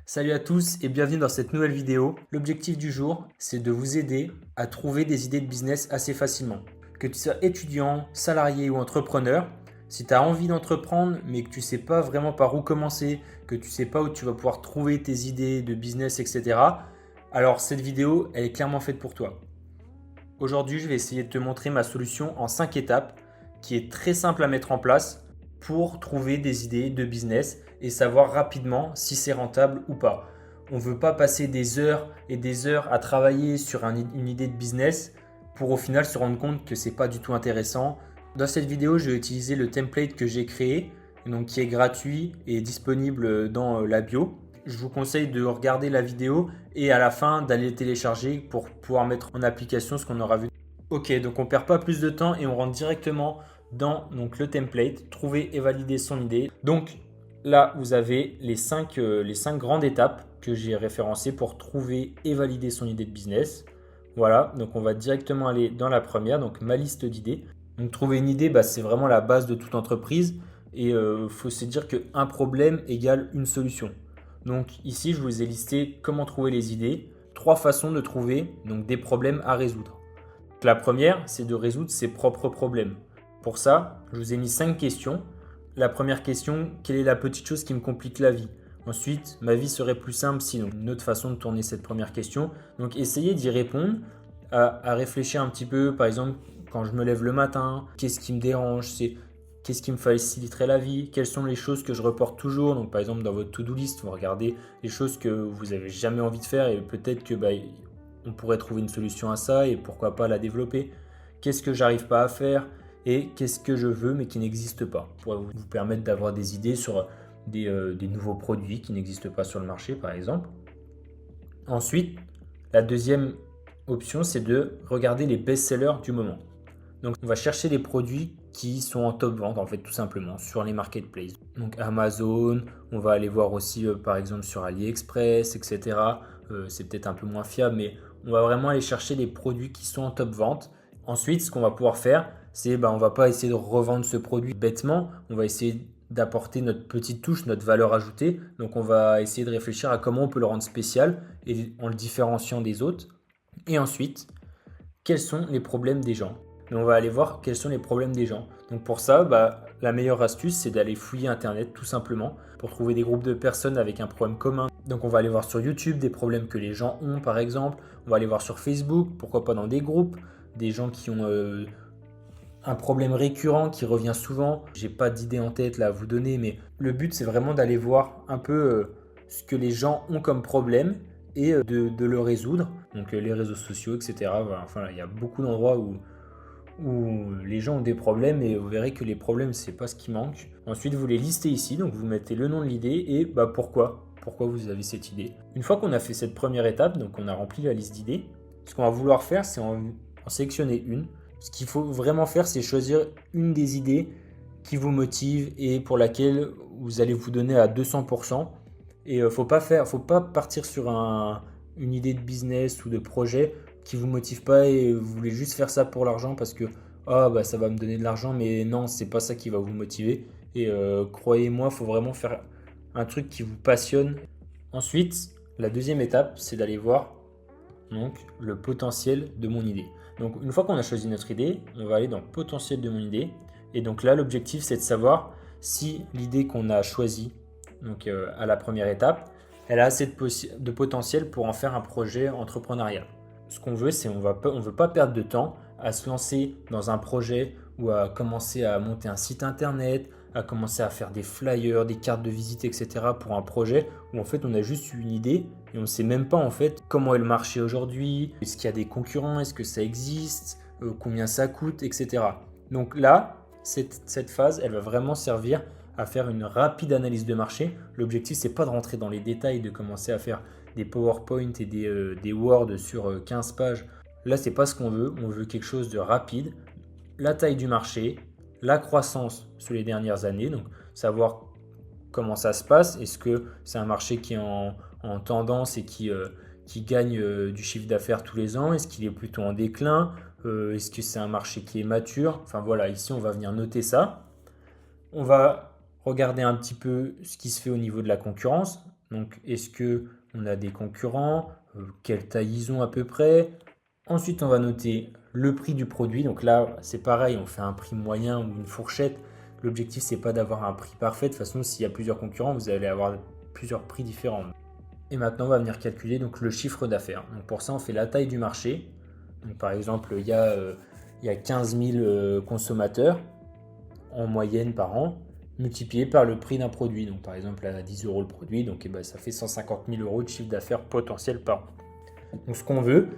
Salut à tous et bienvenue dans cette nouvelle vidéo. L'objectif du jour, c'est de vous aider à trouver des idées de business assez facilement. Que tu sois étudiant, salarié ou entrepreneur, si tu as envie d'entreprendre mais que tu ne sais pas vraiment par où commencer, que tu ne sais pas où tu vas pouvoir trouver tes idées de business, etc., alors cette vidéo, elle est clairement faite pour toi. Aujourd'hui, je vais essayer de te montrer ma solution en 5 étapes qui est très simple à mettre en place pour trouver des idées de business et savoir rapidement si c'est rentable ou pas. On ne veut pas passer des heures et des heures à travailler sur une idée de business pour au final se rendre compte que ce n'est pas du tout intéressant. Dans cette vidéo, je vais utiliser le template que j'ai créé, donc qui est gratuit et disponible dans la bio. Je vous conseille de regarder la vidéo et à la fin d'aller le télécharger pour pouvoir mettre en application ce qu'on aura vu. Ok, donc on ne perd pas plus de temps et on rentre directement dans le template, trouver et valider son idée. Donc là, vous avez les 5 grandes étapes que j'ai référencées pour trouver et valider son idée de business. Voilà, donc on va directement aller dans la première, donc ma liste d'idées. Donc trouver une idée, c'est vraiment la base de toute entreprise et il faut se dire qu'un problème égale une solution. Donc ici, je vous ai listé comment trouver les idées, 3 façons de trouver donc des problèmes à résoudre. Donc, la première, c'est de résoudre ses propres problèmes. Pour ça, je vous ai mis 5 questions. La première question, quelle est la petite chose qui me complique la vie? Ensuite, ma vie serait plus simple si, donc une autre façon de tourner cette première question. Donc essayez d'y répondre, à réfléchir un petit peu, par exemple, quand je me lève le matin, qu'est-ce qui me dérange? Qu'est-ce qui me faciliterait la vie? Quelles sont les choses que je reporte toujours? Donc par exemple dans votre to-do list, vous regardez les choses que vous n'avez jamais envie de faire et peut-être que on pourrait trouver une solution à ça et pourquoi pas la développer. Qu'est-ce que j'arrive pas à faire et qu'est-ce que je veux mais qui n'existe pas? Pour vous permettre d'avoir des idées sur des nouveaux produits qui n'existent pas sur le marché par exemple. Ensuite, la deuxième option, c'est de regarder les best-sellers du moment. Donc, on va chercher des produits qui sont en top vente, en fait, tout simplement, sur les marketplaces. Donc, Amazon, on va aller voir aussi, par exemple, sur AliExpress, etc. C'est peut-être un peu moins fiable, mais on va vraiment aller chercher les produits qui sont en top vente. Ensuite, ce qu'on va pouvoir faire, c'est, on ne va pas essayer de revendre ce produit bêtement, on va essayer d'apporter notre petite touche, notre valeur ajoutée. Donc, on va essayer de réfléchir à comment on peut le rendre spécial et en le différenciant des autres. Et ensuite, quels sont les problèmes des gens? Mais on va aller voir quels sont les problèmes des gens. Donc pour ça, la meilleure astuce, c'est d'aller fouiller Internet tout simplement pour trouver des groupes de personnes avec un problème commun. Donc on va aller voir sur YouTube des problèmes que les gens ont par exemple. On va aller voir sur Facebook, pourquoi pas dans des groupes, des gens qui ont un problème récurrent qui revient souvent. J'ai pas d'idée en tête là à vous donner, mais le but c'est vraiment d'aller voir un peu ce que les gens ont comme problème et de le résoudre. Donc les réseaux sociaux, etc. Voilà. Enfin, il y a beaucoup d'endroits où les gens ont des problèmes et vous verrez que les problèmes, c'est pas ce qui manque. Ensuite, vous les listez ici, donc vous mettez le nom de l'idée et pourquoi vous avez cette idée. Une fois qu'on a fait cette première étape, donc on a rempli la liste d'idées, ce qu'on va vouloir faire, c'est en sélectionner une. Ce qu'il faut vraiment faire, c'est choisir une des idées qui vous motive et pour laquelle vous allez vous donner à 200%. Et faut pas partir sur une idée de business ou de projet qui vous motive pas et vous voulez juste faire ça pour l'argent parce que ça va me donner de l'argent, mais non, c'est pas ça qui va vous motiver. Et croyez-moi, il faut vraiment faire un truc qui vous passionne. Ensuite, la deuxième étape, c'est d'aller voir donc le potentiel de mon idée. Donc une fois qu'on a choisi notre idée, on va aller dans le potentiel de mon idée. Et donc là, l'objectif, c'est de savoir si l'idée qu'on a choisie donc, à la première étape, elle a assez de potentiel pour en faire un projet entrepreneurial. Ce qu'on veut, c'est on veut pas perdre de temps à se lancer dans un projet ou à commencer à monter un site internet, à commencer à faire des flyers, des cartes de visite, etc. pour un projet où en fait on a juste une idée et on ne sait même pas en fait comment est le marché aujourd'hui, est-ce qu'il y a des concurrents, est-ce que ça existe, combien ça coûte, etc. Donc là, cette phase, elle va vraiment servir à faire une rapide analyse de marché. L'objectif, c'est pas de rentrer dans les détails, de commencer à faire des PowerPoint et des Word sur 15 pages. Là, c'est pas ce qu'on veut. On veut quelque chose de rapide. La taille du marché, la croissance sur les dernières années, donc savoir comment ça se passe. Est-ce que c'est un marché qui est en tendance et qui gagne du chiffre d'affaires tous les ans? Est-ce qu'il est plutôt en déclin? Est-ce que c'est un marché qui est mature? Enfin voilà, ici on va venir noter ça. On va regarder un petit peu ce qui se fait au niveau de la concurrence. Donc, est-ce qu'on a des concurrents? Quelle taille ils ont à peu près? Ensuite, on va noter le prix du produit. Donc là, c'est pareil, on fait un prix moyen ou une fourchette. L'objectif, c'est pas d'avoir un prix parfait. De toute façon, s'il y a plusieurs concurrents, vous allez avoir plusieurs prix différents. Et maintenant, on va venir calculer donc, le chiffre d'affaires. Donc pour ça, on fait la taille du marché. Donc, par exemple, il y a 15 000 consommateurs en moyenne par an, multiplié par le prix d'un produit. Donc par exemple, à 10 euros le produit, donc ça fait 150 000 euros de chiffre d'affaires potentiel par an. Donc ce qu'on veut,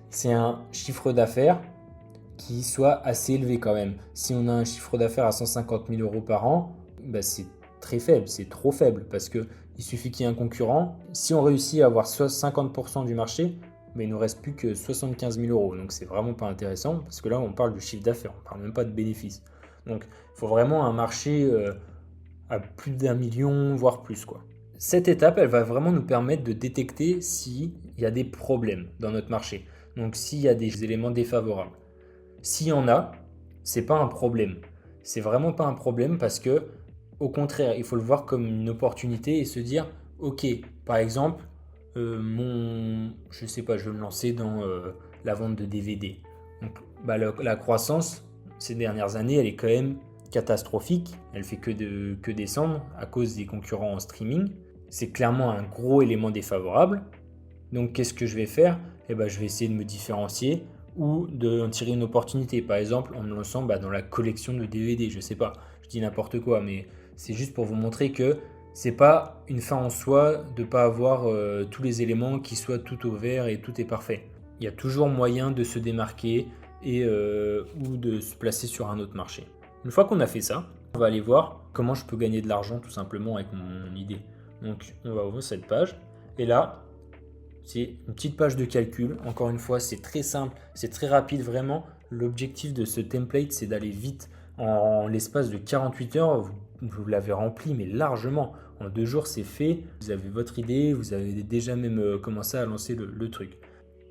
c'est un chiffre d'affaires qui soit assez élevé quand même. Si on a un chiffre d'affaires à 150 000 euros par an, c'est très faible, c'est trop faible parce qu'il suffit qu'il y ait un concurrent. Si on réussit à avoir 50% du marché, il ne nous reste plus que 75 000 euros. Donc c'est vraiment pas intéressant parce que là on parle de chiffre d'affaires, on ne parle même pas de bénéfices. Donc il faut vraiment un marché à plus d'1 million, voire plus, quoi. Cette étape, elle va vraiment nous permettre de détecter s'il y a des problèmes dans notre marché. Donc s'il y a des éléments défavorables. S'il y en a, c'est pas un problème. C'est vraiment pas un problème parce que, au contraire, il faut le voir comme une opportunité et se dire, ok, par exemple, je sais pas, je veux me lancer dans la vente de DVD. Donc, la croissance ces dernières années, elle est quand même catastrophique. Elle fait que descendre à cause des concurrents en streaming. C'est clairement un gros élément défavorable. Donc, qu'est-ce que je vais faire? Je vais essayer de me différencier ou d'en tirer une opportunité. Par exemple, en me lançant dans la collection de DVD. Je sais pas, je dis n'importe quoi, mais c'est juste pour vous montrer que c'est pas une fin en soi de pas avoir tous les éléments qui soient tout au vert et tout est parfait. Il y a toujours moyen de se démarquer et ou de se placer sur un autre marché. Une fois qu'on a fait ça, on va aller voir comment je peux gagner de l'argent tout simplement avec mon idée. Donc on va ouvrir cette page et là, c'est une petite page de calcul. Encore une fois, c'est très simple, c'est très rapide vraiment. L'objectif de ce template, c'est d'aller vite. En l'espace de 48 heures, vous l'avez rempli, mais largement. En 2 jours, c'est fait. Vous avez votre idée, vous avez déjà même commencé à lancer le truc.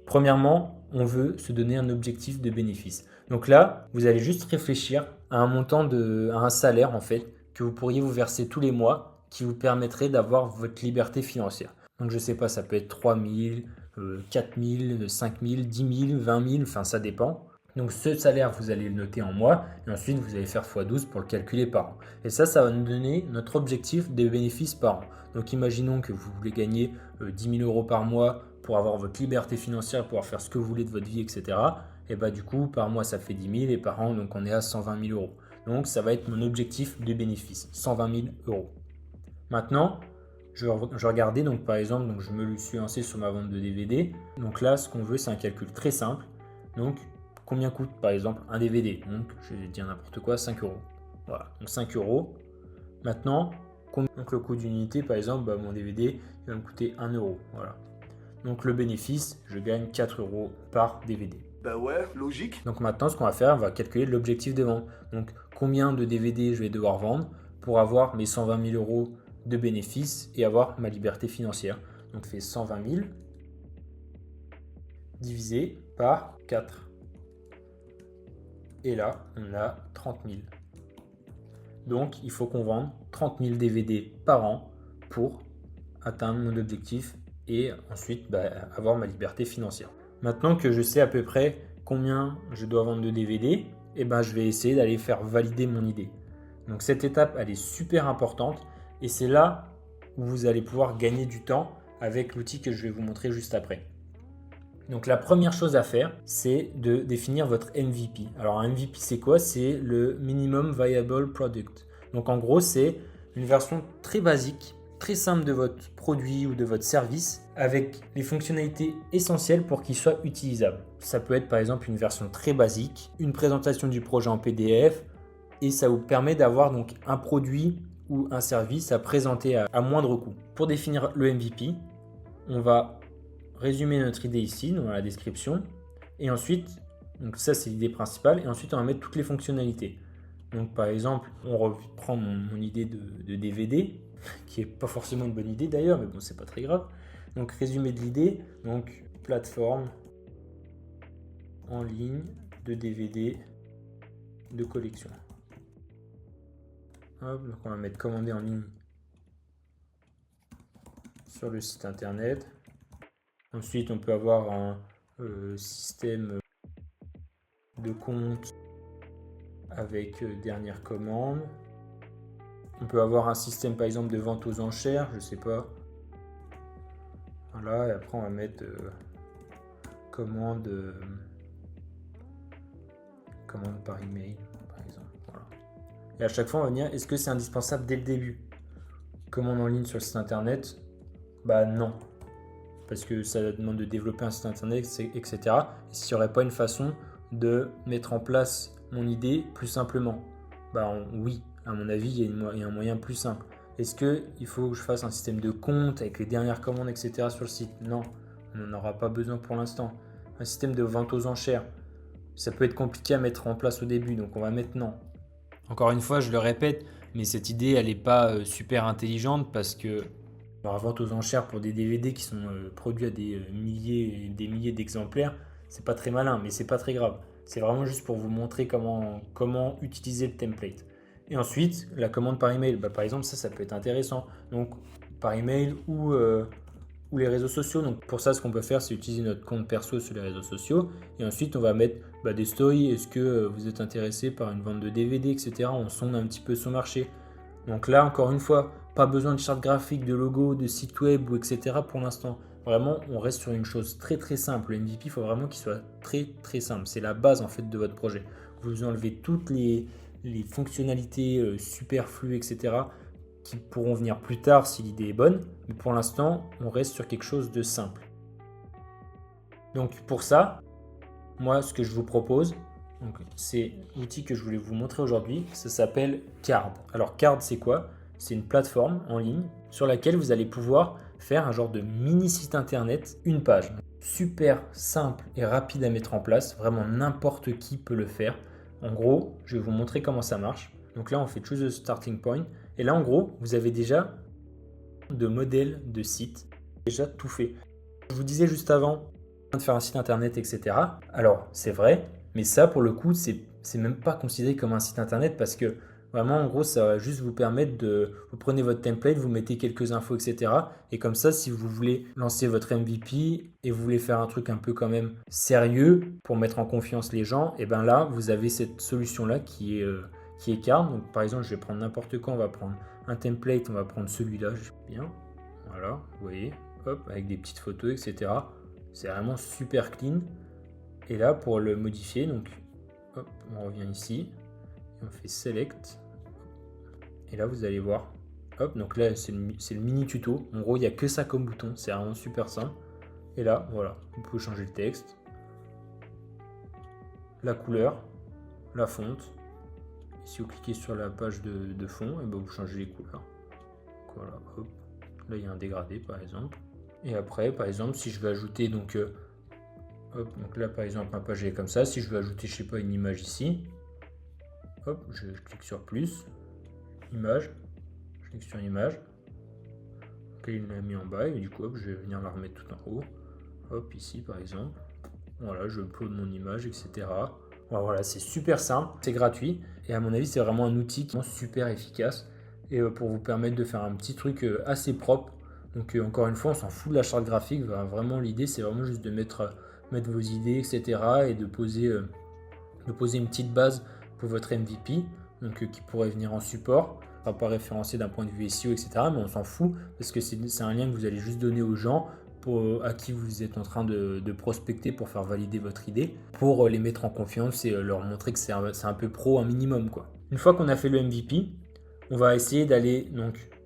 Premièrement, on veut se donner un objectif de bénéfice. Donc là, vous allez juste réfléchir à un à un salaire en fait, que vous pourriez vous verser tous les mois, qui vous permettrait d'avoir votre liberté financière. Donc je ne sais pas, ça peut être 3 000, 4 000, 5 000, 10 000, 20 000, enfin ça dépend. Donc ce salaire, vous allez le noter en mois et ensuite vous allez faire x12 pour le calculer par an. Et ça va nous donner notre objectif des bénéfices par an. Donc imaginons que vous voulez gagner 10 000 euros par mois pour avoir votre liberté financière, pouvoir faire ce que vous voulez de votre vie, etc. Et du coup, par mois, ça fait 10 000 et par an, donc on est à 120 000 euros. Donc ça va être mon objectif de bénéfice, 120 000 euros. Maintenant, je regardais, donc par exemple, donc je me suis lancé sur ma vente de DVD. Donc là, ce qu'on veut, c'est un calcul très simple. Donc, combien coûte par exemple un DVD? Donc, je vais dire n'importe quoi, 5 euros. Voilà, donc 5 euros. Maintenant, donc le coût d'une unité, par exemple, mon DVD, il va me coûter 1 euro. Voilà. Donc le bénéfice, je gagne 4 euros par DVD. Bah ouais, logique. Donc maintenant, ce qu'on va faire, on va calculer l'objectif de vente. Donc combien de DVD je vais devoir vendre pour avoir mes 120 000 euros de bénéfices et avoir ma liberté financière. Donc je fais 120 000 divisé par 4. Et là, on a 30 000. Donc il faut qu'on vende 30 000 DVD par an pour atteindre mon objectif et ensuite avoir ma liberté financière. Maintenant que je sais à peu près combien je dois vendre de DVD, je vais essayer d'aller faire valider mon idée. Donc cette étape, elle est super importante et c'est là où vous allez pouvoir gagner du temps avec l'outil que je vais vous montrer juste après. Donc la première chose à faire, c'est de définir votre MVP. Alors un MVP, c'est quoi? C'est le Minimum Viable Product. Donc en gros, c'est une version très basique, très simple de votre produit ou de votre service avec les fonctionnalités essentielles pour qu'il soit utilisable. Ça peut être par exemple une version très basique, une présentation du projet en PDF et ça vous permet d'avoir donc un produit ou un service à présenter à moindre coût. Pour définir le MVP, on va résumer notre idée ici dans la description et ensuite, donc ça c'est l'idée principale et ensuite on va mettre toutes les fonctionnalités. Donc par exemple, on reprend mon idée de DVD qui est pas forcément une bonne idée d'ailleurs, mais bon c'est pas très grave. Donc résumé de l'idée, donc plateforme en ligne de DVD de collection. Hop, donc on va mettre commander en ligne sur le site internet. Ensuite, on peut avoir un système de compte avec dernière commande. On peut avoir un système par exemple de vente aux enchères, je sais pas. Voilà, et après on va mettre commande par email par exemple. Voilà. Et à chaque fois on va venir, est-ce que c'est indispensable dès le début? Commande en ligne sur le site internet? Bah non. Parce que ça demande de développer un site internet, etc. Et s'il n'y aurait pas une façon de mettre en place mon idée plus simplement? Bah oui, à mon avis, il y a un moyen plus simple. Est-ce qu'il faut que je fasse un système de compte avec les dernières commandes, etc. sur le site? Non, on n'en aura pas besoin pour l'instant. Un système de vente aux enchères, ça peut être compliqué à mettre en place au début, donc on va mettre non. Encore une fois, je le répète, mais cette idée, elle n'est pas super intelligente parce que la vente aux enchères pour des DVD qui sont produits à des milliers et des milliers d'exemplaires, c'est pas très malin, mais c'est pas très grave. C'est vraiment juste pour vous montrer comment utiliser le template. Et ensuite, la commande par email, par exemple, ça peut être intéressant. Donc, par email ou les réseaux sociaux. Donc, pour ça, ce qu'on peut faire, c'est utiliser notre compte perso sur les réseaux sociaux. Et ensuite, on va mettre des stories. Est-ce que vous êtes intéressé par une vente de DVD, etc. On sonde un petit peu son marché. Donc là, encore une fois, pas besoin de charte graphique, de logo, de site web, ou etc. pour l'instant. Vraiment, on reste sur une chose très très simple. Le MVP, il faut vraiment qu'il soit très très simple. C'est la base en fait de votre projet. Vous enlevez toutes les fonctionnalités superflues, etc. qui pourront venir plus tard si l'idée est bonne. Mais pour l'instant, on reste sur quelque chose de simple. Donc pour ça, moi, ce que je vous propose, c'est l'outil que je voulais vous montrer aujourd'hui. Ça s'appelle Card. Alors Card, c'est quoi? C'est une plateforme en ligne sur laquelle vous allez pouvoir faire un genre de mini site internet, une page. Super simple et rapide à mettre en place. Vraiment n'importe qui peut le faire. En gros, je vais vous montrer comment ça marche. Donc là, on fait Choose a Starting Point. Et là, en gros, vous avez déjà de modèles de site, déjà tout fait. Je vous disais juste avant de faire un site internet, etc. Alors, c'est vrai, mais ça, pour le coup, c'est même pas considéré comme un site internet parce que vraiment, en gros, ça va juste vous permettre de... Vous prenez votre template, vous mettez quelques infos, etc. Et comme ça, si vous voulez lancer votre MVP et vous voulez faire un truc un peu quand même sérieux pour mettre en confiance les gens, et bien là, vous avez cette solution-là qui est Card. Donc, par exemple, je vais prendre n'importe quoi, on va prendre un template, on va prendre celui-là, bien. Voilà, vous voyez, hop, avec des petites photos, etc. C'est vraiment super clean. Et là, pour le modifier, donc, hop, on revient ici. Et on fait Select. Et là, vous allez voir. Hop, donc là, c'est le mini tuto. En gros, il n'y a que ça comme bouton. C'est vraiment super simple. Et là, voilà, vous pouvez changer le texte, la couleur, la fonte. Et si vous cliquez sur la page de fond, et ben vous changez les couleurs. Voilà, hop. Là, il y a un dégradé, par exemple. Et après, par exemple, si je veux ajouter donc donc là par exemple ma page est comme ça, si je veux ajouter je sais pas une image ici, hop, je clique sur plus, image, je clique sur image, ok, il l'a mis en bas et du coup hop, je vais venir la remettre tout en haut, hop ici par exemple, voilà, je upload mon image, etc. Voilà, c'est super simple, c'est gratuit et à mon avis c'est vraiment un outil qui est super efficace et pour vous permettre de faire un petit truc assez propre. Donc encore une fois, on s'en fout de la charte graphique. Vraiment, l'idée, c'est vraiment juste de mettre vos idées, etc. et de poser une petite base pour votre MVP, donc qui pourrait venir en support. Ça ne sera pas référencé d'un point de vue SEO, etc. Mais on s'en fout parce que c'est un lien que vous allez juste donner aux gens à qui vous êtes en train de prospecter pour faire valider votre idée, pour les mettre en confiance et leur montrer que c'est un peu pro, un minimum, quoi. Une fois qu'on a fait le MVP, on va essayer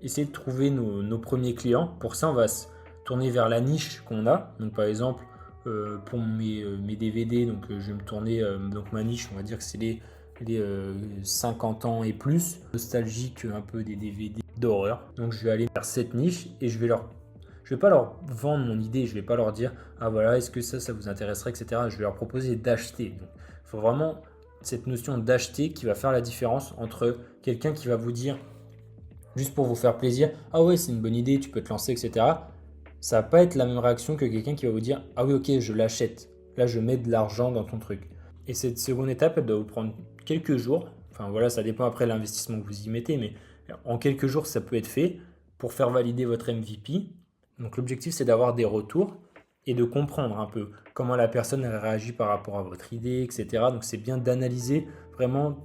essayer de trouver nos premiers clients. Pour ça, on va se tourner vers la niche qu'on a. Donc, par exemple, pour mes DVD, donc je vais me tourner, donc ma niche, on va dire que c'est les 50 ans et plus, nostalgique un peu des DVD d'horreur. Donc, je vais aller vers cette niche et je vais pas leur vendre mon idée, je vais pas leur dire ah voilà, est-ce que ça vous intéresserait, etc. Je vais leur proposer d'acheter. Donc, il faut vraiment cette notion d'acheter qui va faire la différence entre quelqu'un qui va vous dire juste pour vous faire plaisir, ah ouais, c'est une bonne idée, tu peux te lancer, etc. Ça va pas être la même réaction que quelqu'un qui va vous dire, ah oui, ok, je l'achète. Là, je mets de l'argent dans ton truc. Et cette seconde étape, elle doit vous prendre quelques jours. Enfin voilà, ça dépend après l'investissement que vous y mettez, mais en quelques jours, ça peut être fait pour faire valider votre MVP. Donc l'objectif, c'est d'avoir des retours et de comprendre un peu comment la personne elle réagit par rapport à votre idée, etc. Donc c'est bien d'analyser vraiment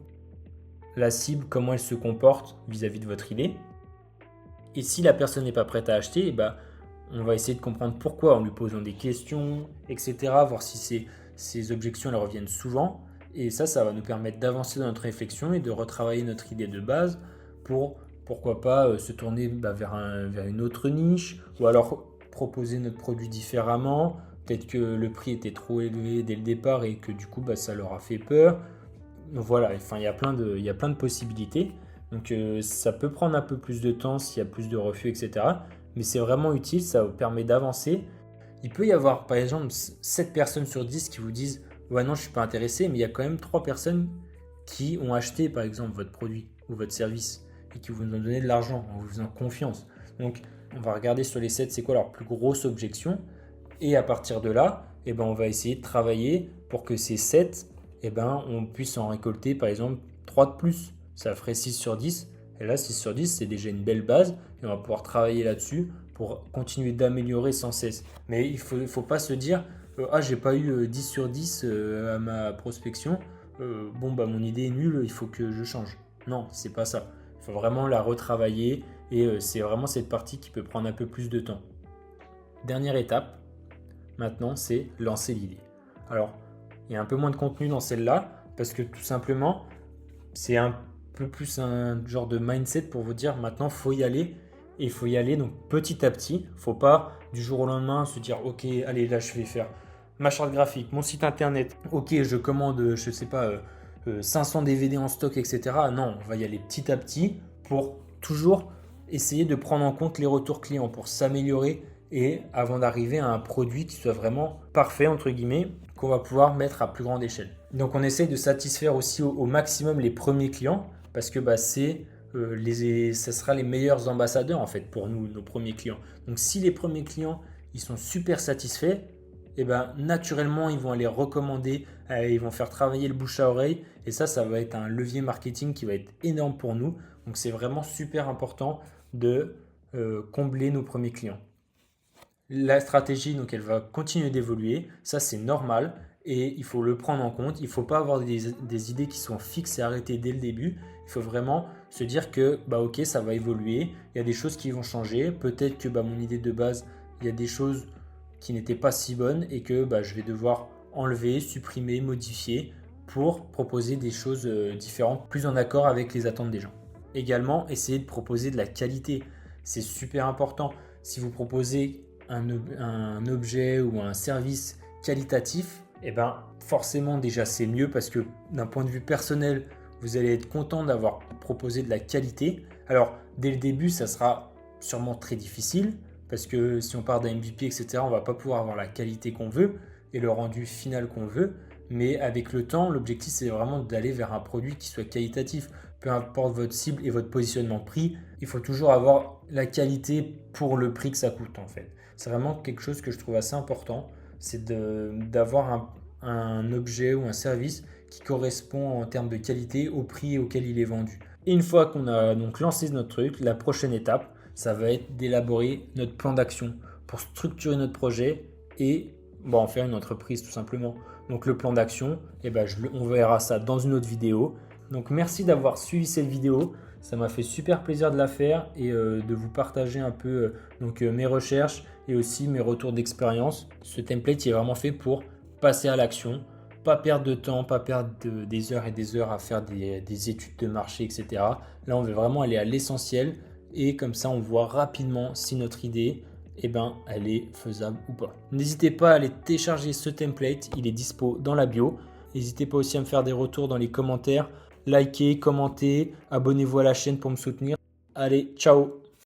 la cible, comment elle se comporte vis-à-vis de votre idée. Et si la personne n'est pas prête à acheter, on va essayer de comprendre pourquoi en lui posant des questions, etc. Voir si ces objections elles reviennent souvent. Et ça va nous permettre d'avancer dans notre réflexion et de retravailler notre idée de base pour, pourquoi pas, se tourner vers une autre niche ou alors proposer notre produit différemment. Peut-être que le prix était trop élevé dès le départ et que du coup, ça leur a fait peur. Voilà, enfin, il y a plein de possibilités. Donc ça peut prendre un peu plus de temps s'il y a plus de refus, etc. Mais c'est vraiment utile, ça vous permet d'avancer. Il peut y avoir par exemple 7 personnes sur 10 qui vous disent « Ouais non, je ne suis pas intéressé », mais il y a quand même 3 personnes qui ont acheté par exemple votre produit ou votre service et qui vous ont donné de l'argent en vous faisant confiance. Donc on va regarder sur les 7, c'est quoi leur plus grosse objection. Et à partir de là, on va essayer de travailler pour que ces 7, on puisse en récolter par exemple 3 de plus. Ça ferait 6 sur 10. Et là, 6 sur 10, c'est déjà une belle base. Et on va pouvoir travailler là-dessus pour continuer d'améliorer sans cesse. Mais il ne faut pas se dire j'ai pas eu 10 sur 10 à ma prospection. Mon idée est nulle, il faut que je change. Non, c'est pas ça. Il faut vraiment la retravailler. Et c'est vraiment cette partie qui peut prendre un peu plus de temps. Dernière étape, maintenant, c'est lancer l'idée. Alors, il y a un peu moins de contenu dans celle-là parce que tout simplement, c'est un peu plus un genre de mindset pour vous dire maintenant, il faut y aller. Et il faut y aller donc petit à petit. Il ne faut pas du jour au lendemain se dire ok, allez, là, je vais faire ma charte graphique, mon site internet. Ok, je commande, 500 DVD en stock, etc. Non, on va y aller petit à petit pour toujours essayer de prendre en compte les retours clients pour s'améliorer et avant d'arriver à un produit qui soit vraiment parfait, entre guillemets, qu'on va pouvoir mettre à plus grande échelle. Donc on essaye de satisfaire aussi au maximum les premiers clients parce que ça sera les meilleurs ambassadeurs en fait pour nous, nos premiers clients. Donc si les premiers clients ils sont super satisfaits, naturellement ils vont aller recommander, ils vont faire travailler le bouche à oreille et ça va être un levier marketing qui va être énorme pour nous. Donc c'est vraiment super important de combler nos premiers clients. La stratégie, donc, elle va continuer d'évoluer. Ça, c'est normal et il faut le prendre en compte. Il ne faut pas avoir des idées qui sont fixes et arrêtées dès le début. Il faut vraiment se dire que, ok, ça va évoluer. Il y a des choses qui vont changer. Peut-être que mon idée de base, il y a des choses qui n'étaient pas si bonnes et que je vais devoir enlever, supprimer, modifier pour proposer des choses différentes, plus en accord avec les attentes des gens. Également, essayez de proposer de la qualité. C'est super important. Si vous proposez un objet ou un service qualitatif, forcément déjà c'est mieux parce que d'un point de vue personnel, vous allez être content d'avoir proposé de la qualité. Alors dès le début, ça sera sûrement très difficile parce que si on part d'un MVP, etc., on va pas pouvoir avoir la qualité qu'on veut et le rendu final qu'on veut. Mais avec le temps, l'objectif c'est vraiment d'aller vers un produit qui soit qualitatif. Peu importe votre cible et votre positionnement prix, il faut toujours avoir la qualité pour le prix que ça coûte en fait. C'est vraiment quelque chose que je trouve assez important, c'est d'avoir un objet ou un service qui correspond en termes de qualité au prix auquel il est vendu. Et une fois qu'on a donc lancé notre truc, la prochaine étape, ça va être d'élaborer notre plan d'action pour structurer notre projet et en faire une entreprise tout simplement. Donc le plan d'action, on verra ça dans une autre vidéo. Donc merci d'avoir suivi cette vidéo. Ça m'a fait super plaisir de la faire et de vous partager un peu mes recherches et aussi mes retours d'expérience. Ce template il est vraiment fait pour passer à l'action, pas perdre de temps, pas perdre des heures et des heures à faire des études de marché, etc. Là, on veut vraiment aller à l'essentiel et comme ça, on voit rapidement si notre idée, elle est faisable ou pas. N'hésitez pas à aller télécharger ce template, il est dispo dans la bio. N'hésitez pas aussi à me faire des retours dans les commentaires. Likez, commentez, abonnez-vous à la chaîne pour me soutenir. Allez, ciao!